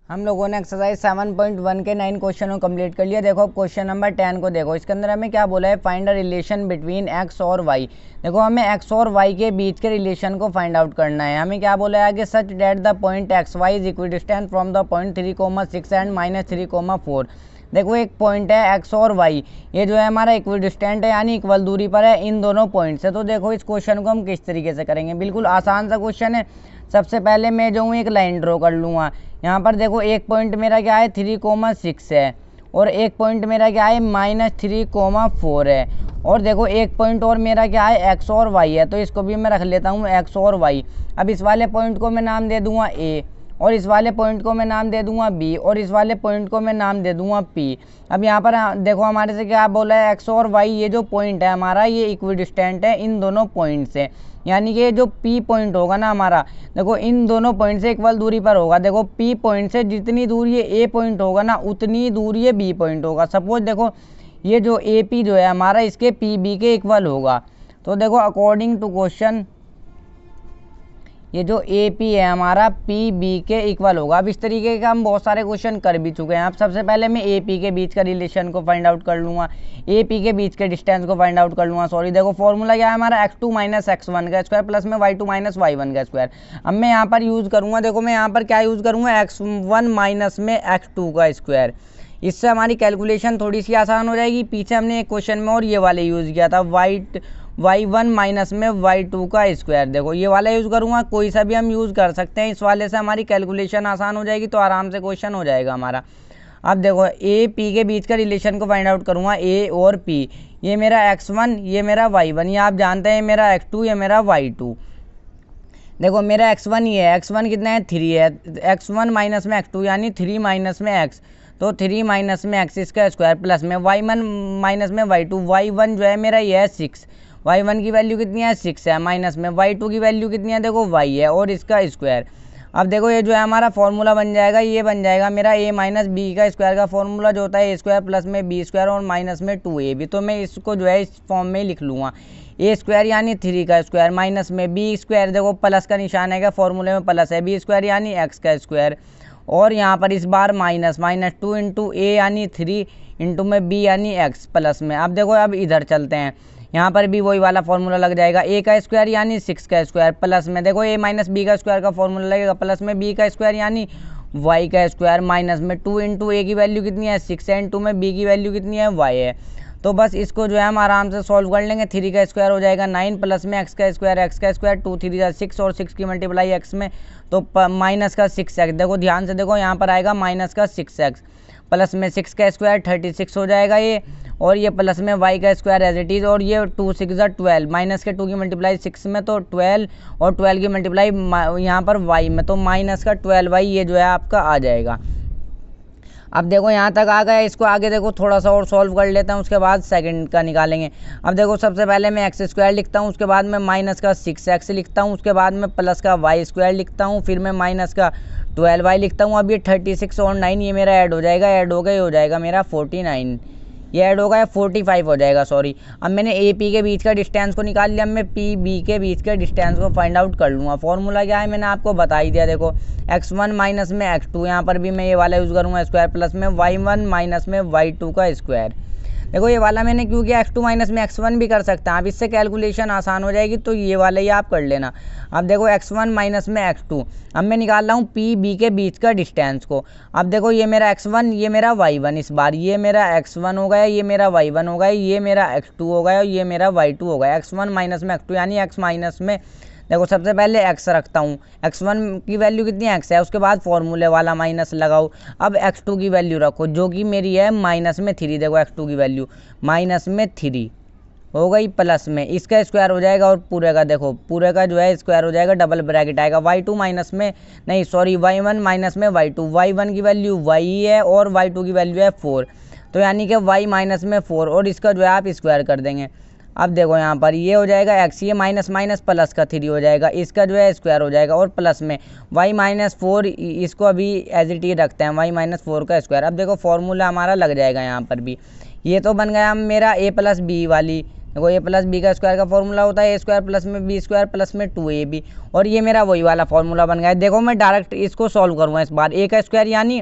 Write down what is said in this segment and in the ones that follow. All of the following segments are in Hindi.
हम लोगों ने एक्सरसाइज 7.1 के 9 क्वेश्चन को कंप्लीट कर लिया। देखो अब क्वेश्चन नंबर 10 को देखो। इसके अंदर हमें क्या बोला है, find a relation between x और वाई। देखो हमें एक्स और वाई के बीच के रिलेशन को फाइंड आउट करना है। हमें क्या बोला है आगे, such that the point x y is equidistant from the point 3,6 and -3,4। देखो एक पॉइंट है एक्स और वाई, ये जो है हमारा इक्विडिस्टेंट है यानी इक्वल दूरी पर है इन दोनों पॉइंट से। तो देखो इस क्वेश्चन को हम किस तरीके से करेंगे, बिल्कुल आसान सा क्वेश्चन है। सबसे पहले मैं जो हूँ एक लाइन ड्रॉ कर लूँगा। यहाँ पर देखो एक पॉइंट मेरा क्या है 3,6 है और एक पॉइंट मेरा क्या है -3,4 है। और देखो एक पॉइंट और मेरा क्या है एक्स और वाई है, तो इसको भी मैं रख लेता हूँ एक्स और वाई। अब इस वाले पॉइंट को मैं नाम दे दूंगा ए, और इस वाले पॉइंट को मैं नाम दे दूंगा बी, और इस वाले पॉइंट को मैं नाम दे दूंगा पी। अब यहाँ पर देखो हमारे से क्या बोला है, एक्स और वाई ये जो पॉइंट है हमारा ये इक्विडिस्टेंट है इन दोनों पॉइंट से, यानी कि जो पी पॉइंट होगा ना हमारा, देखो इन दोनों पॉइंट से इक्वल दूरी पर होगा। देखो पी पॉइंट से जितनी दूर ये ए पॉइंट होगा ना उतनी दूर ये बी पॉइंट होगा। सपोज देखो ये जो ए पी जो है हमारा इसके पी बी के इक्वल होगा। तो देखो अकॉर्डिंग टू क्वेश्चन ये जो ए पी है हमारा पी बी के इक्वल होगा। अब इस तरीके का हम बहुत सारे क्वेश्चन कर भी चुके हैं। अब सबसे पहले मैं ए पी के बीच का रिलेशन को फाइंड आउट कर लूँगा, ए पी के बीच के डिस्टेंस को फाइंड आउट कर लूँगा। सॉरी देखो फॉर्मूला क्या है हमारा, x2 - x1 का स्क्वायर प्लस में y2 - y1 का स्क्वायर। अब मैं यहाँ पर यूज़ करूँगा, देखो मैं यहाँ पर क्या यूज़ करूँगा, x1 माइनस में x2 का स्क्वायर। इससे हमारी कैलकुलेशन थोड़ी सी आसान हो जाएगी। पीछे हमने एक क्वेश्चन में और ये वाले यूज़ किया था, y1 माइनस में y2 का स्क्वायर। देखो ये वाला यूज़ करूँगा, कोई सा भी हम यूज़ कर सकते हैं। इस वाले से हमारी कैलकुलेशन आसान हो जाएगी, तो आराम से क्वेश्चन हो जाएगा हमारा। अब देखो ए पी के बीच का रिलेशन को फाइंड आउट करूँगा, ए और पी। ये मेरा x1 ये मेरा y1, ये आप जानते हैं मेरा x2 ये मेरा y2। देखो मेरा x1 ये है, x1 कितना है 3 है, x1 माइनस में x2 यानी 3 माइनस में x, तो 3 माइनस में x इसका स्क्वायर प्लस में y1 माइनस में y2। y1 जो है मेरा ये है 6, y1 की वैल्यू कितनी है 6 है, माइनस में y2 की वैल्यू कितनी है देखो y है और इसका स्क्वायर। अब देखो ये जो है हमारा फॉर्मूला बन जाएगा, ये बन जाएगा मेरा a माइनस बी का स्क्वायर का फॉर्मूला जो होता है a स्क्वायर प्लस में b स्क्वायर और माइनस में 2ab। तो मैं इसको जो है इस फॉर्म में ही लिख लूँगा, ए स्क्वायर यानी 3 का स्क्वायर माइनस में बी स्क्वायर, देखो प्लस का निशान है, फॉर्मूले में प्लस है, बी स्क्वायर यानी एक्स का स्क्वायर, और यहाँ पर इस बार माइनस 2 इंटू ए यानी 3 इंटू में बी यानी एक्स प्लस में। अब देखो अब इधर चलते हैं, यहाँ पर भी वही वाला फॉर्मूला लग जाएगा, ए का स्क्वायर यानी 6 का स्क्वायर प्लस में देखो ए माइनस बी का स्क्वायर का फॉर्मूला लगेगा प्लस में बी का स्क्वायर यानी वाई का स्क्वायर माइनस में 2 इंटू ए की वैल्यू कितनी है 6 है, इंटू में बी की वैल्यू कितनी है वाई है। तो बस इसको जो है हम आराम से सॉल्व कर लेंगे। 3 का स्क्वायर हो जाएगा 9 प्लस में एक्स का स्क्वायर 2 3 6 और 6 की मल्टीप्लाई एक्स में, तो माइनस का 6x। देखो ध्यान से देखो यहाँ पर आएगा माइनस का 6x प्लस में 6 का स्क्वायर 36 हो जाएगा ये, और ये प्लस में y का स्क्वायर एज इट इज़, और ये 2 6 12 माइनस के 2 की मल्टीप्लाई 6 में तो 12 और 12 की मल्टीप्लाई यहाँ पर y में, तो माइनस का 12y ये जो है आपका आ जाएगा। अब देखो यहाँ तक आ गया, इसको आगे देखो थोड़ा सा और सॉल्व कर लेता हूँ, उसके बाद सेकंड का निकालेंगे। अब देखो सबसे पहले मैं एक्स स्क्वायर लिखता हूँ, उसके बाद मैं माइनस का 6x लिखता हूँ, उसके बाद मैं प्लस का वाई स्क्वायर लिखता हूँ, फिर मैं माइनस का 12y लिखता हूँ। अब ये 36 और 9 ये मेरा ऐड हो जाएगा, ऐड हो गया हो जाएगा मेरा 49, ये ऐड होगा 45 हो जाएगा सॉरी। अब मैंने ए पी के बीच का डिस्टेंस को निकाल लिया, अब मैं पी बी के बीच के डिस्टेंस को फाइंड आउट कर लूँगा। फॉर्मूला क्या है मैंने आपको बता ही दिया, देखो x1 माइनस में x2, यहाँ पर भी मैं ये वाला यूज़ करूँगा स्क्वायर प्लस में y1 माइनस में y2 का स्क्वायर। देखो ये वाला मैंने क्यों किया, x2 माइनस में x1 भी कर सकते हैं आप, इससे कैलकुलेशन आसान हो जाएगी, तो ये वाला ही आप कर लेना। अब देखो x1 माइनस में x2, अब मैं निकाल रहा हूँ पी बी के बीच का डिस्टेंस को। अब देखो ये मेरा x1 ये मेरा y1, इस बार ये मेरा x1 हो गया, ये मेरा y1 हो गया, ये मेरा x2 हो गया और ये मेरा y2 हो गया। x1 माइनस में x2 यानी x माइनस में, देखो सबसे पहले x रखता हूँ, x1 की वैल्यू कितनी x है, उसके बाद फॉर्मूले वाला माइनस लगाओ। अब x2 की वैल्यू रखो जो कि मेरी है माइनस में 3, देखो x2 की वैल्यू माइनस में 3 हो गई, प्लस में इसका स्क्वायर हो जाएगा और पूरे का देखो पूरे का जो है स्क्वायर हो जाएगा, डबल ब्रैकेट आएगा, y2 माइनस में नहीं सॉरी y1 माइनस में y2, y1 की वैल्यू y है और y2 की वैल्यू है 4, तो यानी कि y माइनस में 4 और इसका जो है आप स्क्वायर कर देंगे। अब देखो यहाँ पर ये हो जाएगा x, ये माइनस माइनस प्लस का 3 हो जाएगा, इसका जो है स्क्वायर हो जाएगा और प्लस में y माइनस 4, इसको अभी एज इट इज रखते हैं y माइनस 4 का स्क्वायर। अब देखो फॉर्मूला हमारा लग जाएगा यहाँ पर भी, ये तो बन गया मेरा a प्लस बी वाली देखो ए प्लस बी का स्क्वायर का फॉर्मूला होता है ए स्क्वायर प्लस में बी स्क्वायर प्लस में 2ab, और ये मेरा वही वाला फॉर्मूला बन गया है। देखो मैं डायरेक्ट इसको सॉल्व करूँगा इस बार। ए का स्क्वायर यानी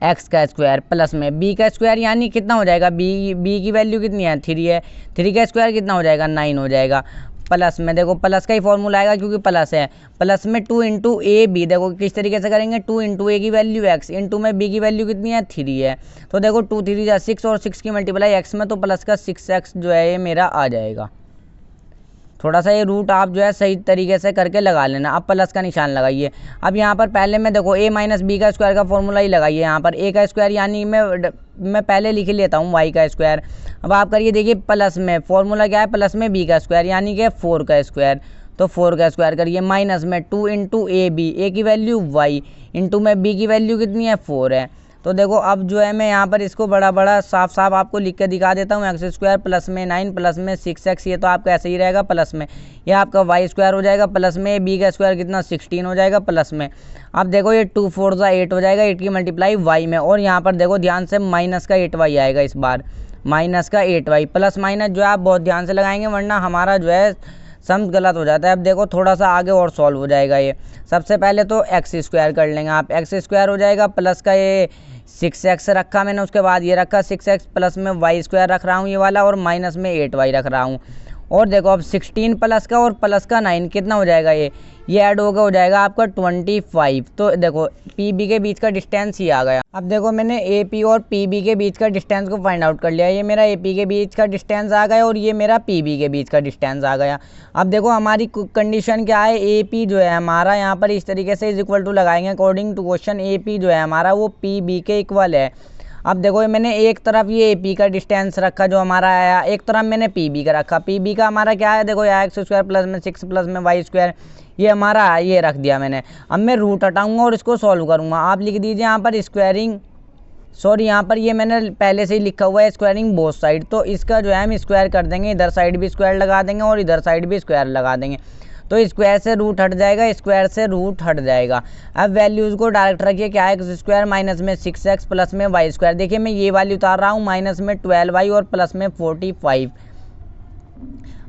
एक्स का स्क्वायर प्लस में बी का स्क्वायर यानी कितना हो जाएगा, बी की वैल्यू कितनी है 3 है, 3 का स्क्वायर कितना हो जाएगा 9 हो जाएगा, प्लस में देखो प्लस का ही फॉर्मूला आएगा क्योंकि प्लस है, प्लस में 2 इंटू ए बी। देखो किस तरीके से करेंगे, 2 इंटू ए की वैल्यू एक्स इंटू में बी की वैल्यू कितनी है 3 है, तो देखो 2 3 जा 6 और 6 की मल्टीप्लाई एक्स में, तो प्लस का 6x जो है ये मेरा आ जाएगा। थोड़ा सा ये रूट आप जो है सही तरीके से करके लगा लेना। अब प्लस का निशान लगाइए। अब यहाँ पर पहले में देखो a माइनस बी का स्क्वायर का फॉर्मूला ही लगाइए। यहाँ पर a का स्क्वायर यानी मैं पहले लिख लेता हूँ y का स्क्वायर। अब आप करिए देखिए प्लस में फॉर्मूला क्या है, प्लस में b का स्क्वायर यानी कि 4 का स्क्वायर, तो 4 का स्क्वायर करिए, माइनस में 2 इंटू ए बी, ए की वैल्यू y इंटू में b की वैल्यू कितनी है 4 है। तो देखो अब जो है मैं यहाँ पर इसको बड़ा बड़ा साफ साफ आपको लिख के दिखा देता हूँ। एक्स स्क्वायर प्लस में 9 प्लस में 6x, ये तो आपका ऐसे ही रहेगा प्लस में, ये आपका वाई स्क्वायर हो जाएगा प्लस में, बी का स्क्वायर कितना 16 हो जाएगा प्लस में। अब देखो ये 2 4 8 हो जाएगा, 8 की मल्टीप्लाई वाई में, और यहाँ पर देखो ध्यान से माइनस का 8y आएगा इस बार, माइनस का 8y। प्लस माइनस जो है आप बहुत ध्यान से लगाएंगे वरना हमारा जो है सम गलत हो जाता है। अब देखो थोड़ा सा आगे और सॉल्व हो जाएगा ये। सबसे पहले तो एक्स स्क्वायर कर लेंगे आप, एक्स स्क्वायर हो जाएगा प्लस का ये 6x रखा मैंने, उसके बाद ये रखा 6x प्लस में वाई स्क्वायर रख रहा हूँ ये वाला, और माइनस में 8y रख रहा हूँ। और देखो अब 16 प्लस का और प्लस का 9 कितना हो जाएगा, ये ऐड होकर हो जाएगा आपका 25। तो देखो पी बी के बीच का डिस्टेंस ही आ गया। अब देखो मैंने ए पी और पी बी के बीच का डिस्टेंस को फाइंड आउट कर लिया। ये मेरा ए पी के बीच का डिस्टेंस आ गया और ये मेरा पी बी के बीच का डिस्टेंस आ गया। अब देखो हमारी कंडीशन क्या है, ए पी जो है हमारा यहाँ पर इस तरीके से इज इक्वल टू लगाएंगे according to question. A P जो है हमारा वो पी बी के इक्वल है। अब देखो मैंने एक तरफ ये ए पी का डिस्टेंस रखा जो हमारा आया, एक तरफ मैंने पी बी का रखा। पी बी का हमारा क्या है, देखो यहाँ एक्स स्क्वायर प्लस में 6 प्लस में वाई स्क्वायर, ये हमारा ये रख दिया मैंने। अब मैं रूट हटाऊंगा और इसको सॉल्व करूंगा। आप लिख दीजिए यहाँ पर स्क्वायरिंग, सॉरी यहाँ पर ये मैंने पहले से ही लिखा हुआ है स्क्वायरिंग बोथ साइड, तो इसका जो है हम स्क्वायर कर देंगे, इधर साइड भी स्क्वायर लगा देंगे और इधर साइड भी स्क्वायर लगा देंगे, तो स्क्वायर से रूट हट जाएगा, स्क्वायर से रूट हट जाएगा। अब वैल्यूज़ को डायरेक्ट रखिए, क्या है एक्स स्क्वायर माइनस में 6x प्लस में वाई स्क्वायर। देखिए मैं ये वाली उतार रहा हूँ, माइनस में 12y और प्लस में 45।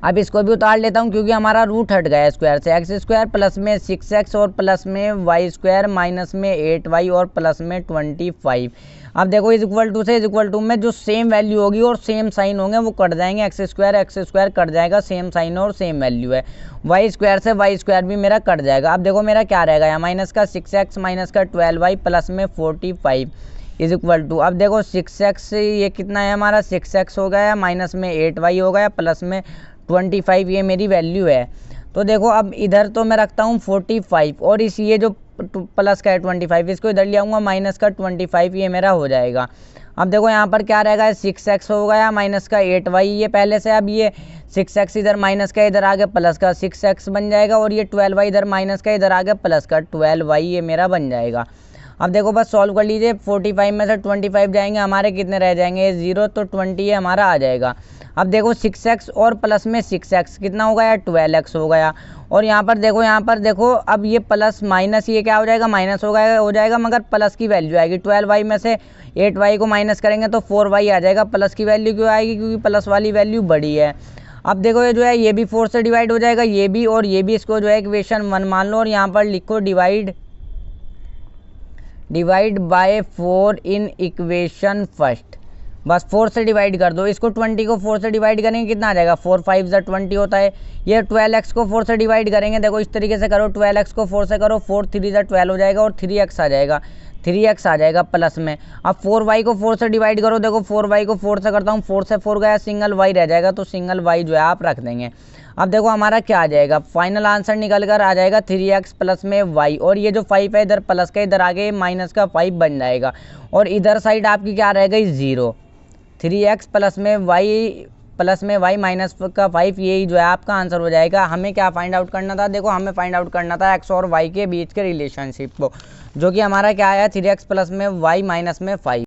अब इसको भी उतार लेता हूँ क्योंकि हमारा रूट हट गया स्क्वायर से। एक्स स्क्वायर प्लस में 6x और प्लस में वाई स्क्वायर माइनस में 8y और प्लस में 25। अब देखो इज इक्वल टू से इज इक्वल टू में जो सेम वैल्यू होगी और सेम साइन होंगे वो कट जाएंगे, एक्स स्क्वायर कट जाएगा, सेम साइन और सेम वैल्यू है। वाई स्क्वायर से वाई स्क्वायर भी मेरा कट जाएगा। अब देखो मेरा क्या रहेगा यहाँ, माइनस का 6x माइनस का 12y प्लस में 45 इज इक्वल टू, अब देखो 6x ये कितना है हमारा 6x हो गया, माइनस में 8y हो गया, प्लस में 25 ये मेरी वैल्यू है। तो देखो अब इधर तो मैं रखता हूँ 45 और इस ये जो प्लस का है 25, इसको इधर ले आऊँगा, माइनस का 25 ये मेरा हो जाएगा। अब देखो यहाँ पर क्या रहेगा, 6x हो गया माइनस का 8y ये पहले से, अब ये 6x इधर माइनस का इधर आगे प्लस का 6x बन जाएगा, और ये 12y इधर माइनस का इधर आगे प्लस का 12y ये मेरा बन जाएगा। अब देखो बस सॉल्व कर लीजिए, 45 में से 25 जाएंगे, हमारे कितने रह जाएंगे 0, तो 20 ये हमारा आ जाएगा। अब देखो 6x और प्लस में 6x कितना हो गया 12x हो गया, और यहाँ पर देखो अब ये प्लस माइनस ये क्या हो जाएगा, माइनस हो जाएगा मगर प्लस की वैल्यू आएगी। 12y में से 8y को माइनस करेंगे तो 4y आ जाएगा। प्लस की वैल्यू क्यों आएगी, क्योंकि प्लस वाली वैल्यू बड़ी है। अब देखो ये जो है ये भी 4 से डिवाइड हो जाएगा, ये भी और ये भी, इसको जो है इक्वेशन 1 मान लो और यहाँ पर लिखो divide by 4 in equation first. बस 4 से डिवाइड कर दो इसको, 20 को 4 से डिवाइड करेंगे कितना आ जाएगा, 4 5 20 होता है। ये 12x को 4 से डिवाइड करेंगे, देखो इस तरीके से करो, 12x को 4 से करो, 4 3 12 हो जाएगा और 3x आ जाएगा, 3x आ जाएगा प्लस में। अब 4y को 4 से डिवाइड करो, देखो 4y को 4 से करता हूँ, 4 से 4 गया, सिंगल y रह जाएगा, तो सिंगल y जो है आप रख देंगे। अब देखो हमारा क्या आ जाएगा, फाइनल आंसर निकल कर आ जाएगा 3x प्लस में y, और ये जो 5 है इधर प्लस का इधर आगे माइनस का 5 बन जाएगा, और इधर साइड आपकी क्या रहेगा 0। 3x प्लस में y माइनस का 5 यही जो है आपका आंसर हो जाएगा। हमें क्या फाइंड आउट करना था, देखो हमें फाइंड आउट करना था x और y के बीच के रिलेशनशिप को, जो कि हमारा क्या आया 3x प्लस में y माइनस में 5।